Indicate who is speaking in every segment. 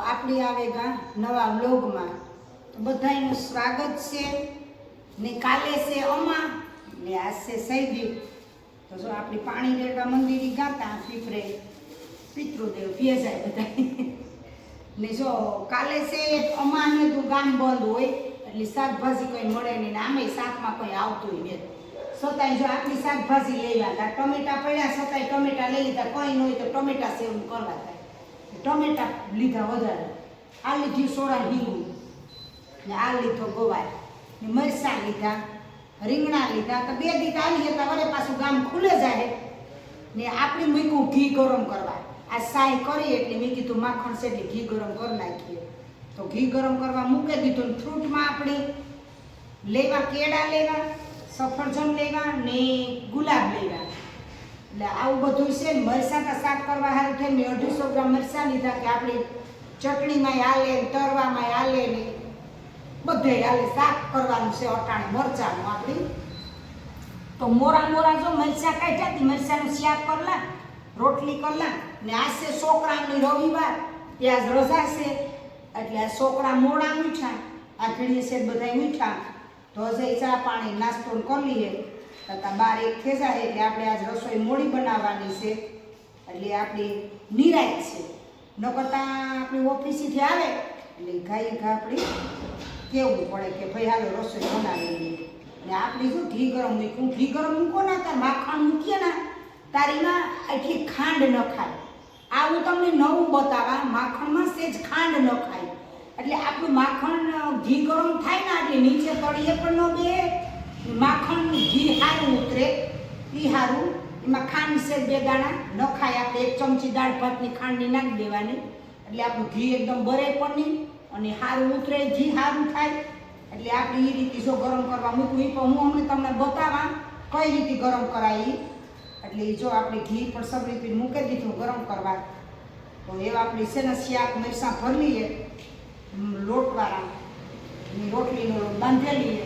Speaker 1: આપણી આવેગા નવા વ્લોગમાં બધાનું સ્વાગત છે ને કાલે છે અમા ને આજ છે સૈદી તો જો આપણી પાણી રેડવા મંદિરે ગાતા પીપરે પિતૃદેવ ભેજાય બધા ને જો કાલે છે અમાને તો ગામ બંધ હોય એટલે શાકભાજી કોઈ મળે નહીં ને આમે શાકમાં કોઈ આવતું નહીં છતાંય જો આપણી શાકભાજી લેવા હતા ટમેટા પડ્યા છતાંય ટમેટા લઈ લીધા કોઈ ન હોય તો ટમેટા સેવન કરવા થાય ટમેટા લીધા વધારે આ લીધી સોડા હિંગું ને આ લીધો ગવાર ને મરચાં લીધા રીંગણા લીધા તો 2 દી આવી હતા વરે પાછું ગામ ખુલે જાય ને આપણે મૂક્યું ઘી ગરમ કરવા આ સાય કરી એટલે મેં કીધું માખણ છે એટલે ઘી ગરમ કરી નાખીએ તો ઘી ગરમ કરવા મૂકી દીધું ને ફ્રૂટમાં આપણે લેવા કેળા લેવા સફરજન લેવા ને ગુલાબ લેવા એટલે આવું બધું છે ને મરચાં શાક કરવા સારું થઈને 250 ગ્રામ મરચાં લીધા કે આપણે ચટણીમાં હાલે તરવામાં હાલે ને બધે હાલે શાક કરવાનું છે અટાણે મરચાંનું આપણી તો મોરા મોરા જો મરચાં કાઢ્યા મરચાંનું શાક કરલા રોટલી કરલા ને આ છે છોકરાની રવિવાર ત્યાં રજા છે એટલે આ છોકરા મોડા મીઠા આ ઘડીએ છે બધા મીઠા તો હજે ચા પાણી નાસ્તો કરી લઈએ તથા 12 1 થઈ જાય એટલે આપણે આજ રસોઈ મોડી બનાવવાની છે એટલે આપણી નિરાશ છે ન કરતાં આપણી ઓફિસેથી આવે એટલે ગાઈ ઘા આપણી કેવું પડે કે ભાઈ હાલો રસોઈ બનાવી લઈએ ને આપણી શું ઘી ગરમ મૂક્યું ઘી ગરમ મૂકો ના તાર માખણ મૂકીએ ને તારીમાં એટલી ખાંડ ન ખાય આ હું તમને નવું બતાવવા માખણમાં સેજ ખાંડ ન ખાય એટલે આપણું માખણ ઘી ગરમ થાય ને એટલે નીચે તળીએ પણ ન બે માખણ ઘી સારું ઉતરે એ સારું એમાં ખાંડ છે 2 દાણા ન ખાય આપણે 1 ચમચી દાળ ભાતની ખાંડની નાખી દેવાની એટલે આપણું ઘી એકદમ બરે પણ નહીં અને સારું ઉતરે ઘી સારું થાય એટલે આપણે એ રીતે જો ગરમ કરવા મૂકવું એ પણ હું અમને તમને બતાવવા કઈ રીતે ગરમ કરાય એટલે જો આપણે ઘી પણ સબરી પીને મૂકી દીધું ગરમ કરવા તો એવા આપણે છે ને શાક મરચાં ભરી લઈએ લોટવાળા રોટલીનો લોટ બાંધી લઈએ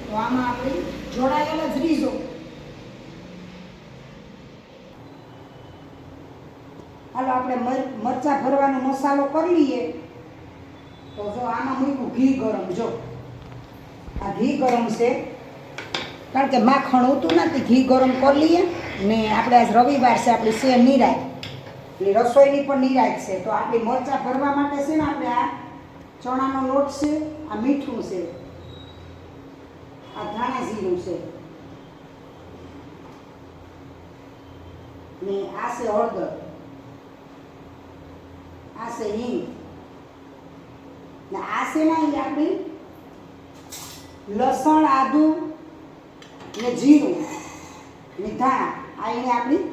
Speaker 1: તો આમાં આપણે જોડાયેલ જ રીઝો હાલો આપણે મરચાં ભરવાનો મસાલો કરી લઈએ તો જો આમાં મૂક્યું ઘી ગરમ જો આ ઘી ગરમ છે કારણ કે માખણ હોતું નથી ઘી ગરમ કરી લઈએ ને આપણે આજ રવિવાર છે આપણી છે નિરાય એટલે રસોઈની પણ નિરાય છે તો આપણી મરચાં ભરવા માટે છે ને આપણે આ ચણાનો લોટ છે આ મીઠું છે આ ધાણા જીરું છે ને આ છે હળદર આ છે હિંગ ને આ છે ને આપણી લસણ આદુ ને જીરું ને ધાણા આ એને આપણી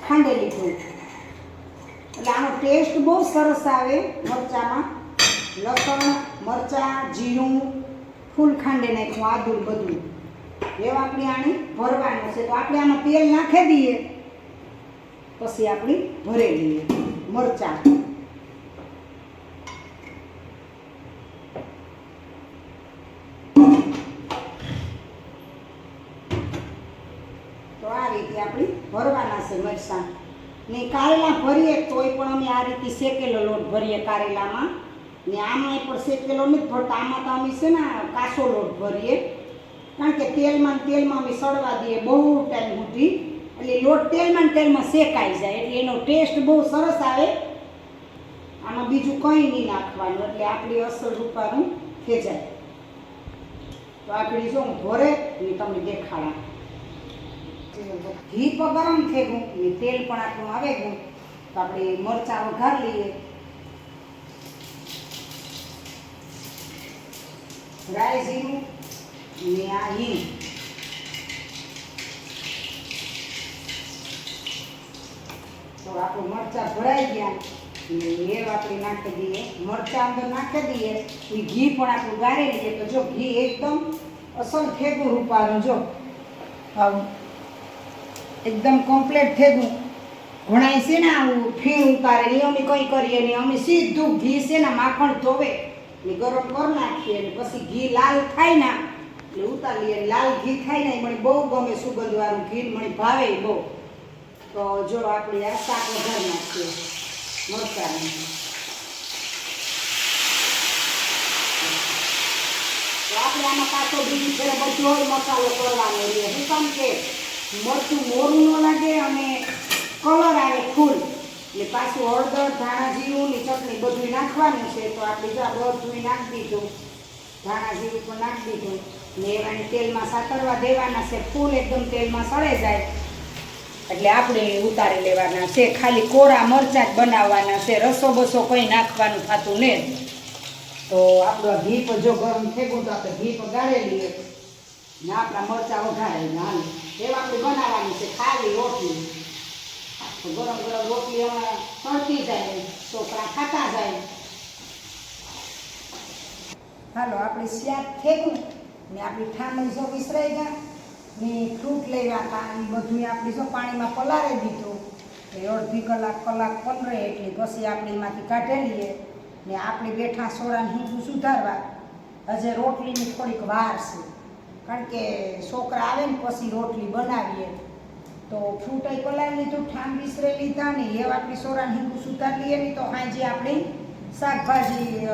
Speaker 1: ખાંડે લીધું એટલે આનો ટેસ્ટ બહુ સરસ આવે મરચાંમાં લસણ મરચાં જીરું ફૂલ ખાંડે નાખ્યું આદુ બધું એવું આપણે આને ભરવાનું છે તો આપણે આમાં તેલ નાખી દઈએ પછી આપણે ભરી લઈએ મરચાં તો આ રીતે આપણે ભરવાના છે મરચાં ને કારેલા ભરીએ તોય પણ અમે આ રીતે શેકેલો લોટ ભરીએ કારેલામાં ને આમાં પણ શેકેલો નથી ભરતા આમાં તો અમે છે ને કાચો લોટ ભરીએ કારણ કે તેલમાં અમે સડવા દઈએ બહુ ટાઈમ સુધી એટલે લોટ તેલમાં શેકાઈ જાય એટલે એનો ટેસ્ટ બહુ સરસ આવે આમાં બીજું કંઈ નહીં નાખવાનું એટલે આપણી અસલ રૂપાનું થઈ જાય તો આપણી જો ભરે ને તમને દેખાડા ઘી પણ ગરમ થઈ ગયું ને તેલ પણ આપણું આવે ગયું તો આપણે મરચાં વઘાર લઈએ રાઈ જીરું ને આ હિંગ તો આપણું મરચાં ભરાઈ ગયા ને એ આપણે નાખી દઈએ મરચાં અંદર નાખી દઈએ એ ઘી પણ આપણું ગાળી લઈએ તો જો ઘી એકદમ અસલ થેગું રૂપાનું જો એકદમ કમ્પ્લીટ થેગું ઘણાય છે ને આવું ફીણ ઉતારે ને અમે કંઈ કરીએ નહીં અમે સીધું ઘી છે ને માખણ ધોવે ને ગરમ કરી નાખીએ ને પછી ઘી લાલ થાય ને એટલે ઉતારી લઈએ લાલ ઘી થાય ને મને બહુ ગમે સુગંધવાળું ઘી મને ભાવે બહુ તો જો આપણે આ શાક વઘાર નાખીએ મરચાંનું આપણે આમાં પાછો બીજી ફેર બધો જ મસાલો કરવાનો રહે. શું કામ કે મરચું મોરું ન લાગે અને કલર આવે ફૂલ. એટલે પાછું હળદર, ધાણા જીરુંની ચટણી બધું નાખવાનું છે. તો આપણે જો બધું નાખી દીધું, ધાણા જીરું પણ નાખી દીધું ને એવાને તેલમાં સાતરવા દેવાના છે. ફૂલ એકદમ તેલમાં સળે જાય એટલે આપણે ઉતારી લેવાના છે. ખાલી કોરા મરચાં જ બનાવવાના છે. રસો બસો કંઈ નાખવાનું થતું નહીં. તો આપણું ઘી પર જો ગરમ થઈ ગયું તો આપણે ઘી પર ગાળી લઈએ ને આપણા મરચાં વઘારીને હાલ એવા આપણે બનાવવાની છે. ખાલી રોટલી તો ગરમ ગરમ રોટલી હમણાં સળતી જાય, છોકરા ખાતા જાય. હાલો આપણે શાક ફેંકું ને આપણી ઠામણ જો વિસરાઈ ગયા ને ફ્રૂટ લેવા હતા એ બધું આપણે જો પાણીમાં પલાળી દીધું એ અડધી કલાક પલરે એટલે પછી આપણે એમાંથી કાઢી લઈએ ને આપણે બેઠા સોરાને હિંગું સુધારવા. હજે રોટલીની થોડીક વાર છે કારણ કે છોકરા આવે ને પછી રોટલી બનાવીએ. તો ફ્રૂટ પલાળી લીધું, ઠામ વિસરાઈ લીધા ને એ આપણી સોરાને હિંગું સુધારી લઈએ ને તો હાજી આપણી શાકભાજી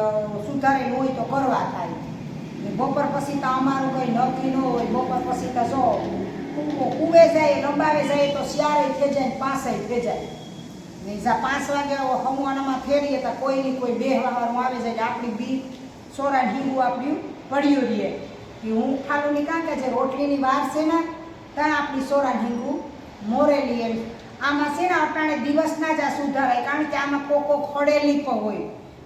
Speaker 1: સુધારેલું હોય તો કરવા થાય. બપોર પછી તો અમારું કંઈ નક્કી ન હોય. બપોર પછી તો જો કૂવે જાય, લંબાવે જાય તો શિયાળે થઈ જાય ને પાંસે થઈ જાય. ને જ્યાં 5 વાગે હમણામાં ફેરીએ તો કોઈની કોઈ બેહવાવાળું આવે જાય એટલે આપણી બી સોરા હિંગું આપણું પડ્યું રહીએ કે હું ખાલું નહીં. કારણ કે જે રોટલીની વાર છે ને ત્યાં આપણી સોરા હિંગું મોરેલી એમ. આમાં છે ને અટાણે દિવસના જ આ સુધારાય કારણ કે આમાં કોકો ખડેલી પણ હોય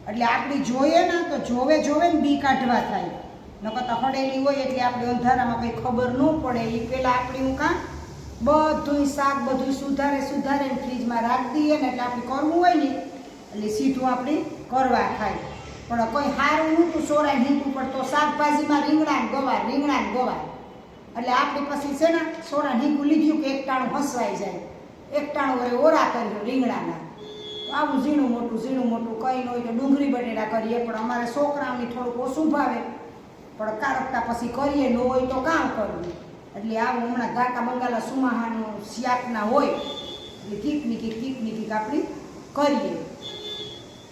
Speaker 1: એટલે આપણી જોઈએ ને તો જોવે ને બી કાઢવા થાય. નકર તો ખડેલી હોય એટલે આપણે અંધારામાં કંઈ ખબર ન પડે. એ પહેલાં આપણે હું કાં બધું શાક બધું સુધારે ને ફ્રીજમાં રાખી દઈએ ને એટલે આપણે કરવું હોય ને એટલે સીધું આપણે કરવા થાય. પણ કોઈ સારું નહોતું સોરાય હિંગું પણ તો શાકભાજીમાં રીંગણા ને ગવાર એટલે આપણે પછી છે ને સોરા હિંગું લીધું કે એકટાણું હસવાઈ જાય. એકટાણું વરે ઓરા કર્યું રીંગણાના. આવું ઝીણું મોટું કંઈ ન હોય તો ડુંગળી બટેટા કરીએ પણ અમારે છોકરાઓને થોડુંક ઓછું ભાવે પણ કારકતા પછી કરીએ ન હોય તો કામ કરવું. એટલે આવું હમણાં ગાકા બંગાલા સુમાહાનું શાકના હોય એટલે કીક આપણે કરીએ.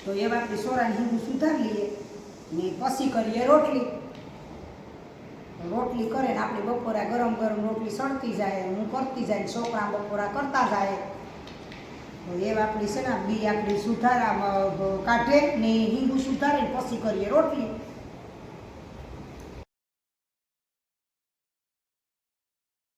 Speaker 1: તો એવા આપણે સોરાને હિંગું સુધારી લઈએ ને પછી કરીએ રોટલી કરે ને આપણે બપોરા ગરમ રોટલી સળતી જાય, હું કરતી જાય, છોકરા બપોરા કરતા જાય. તો એવા આપણી છે ને બી આપણી સુધારા કાઢે ને હિંગું સુધારે ને પછી કરીએ રોટલી.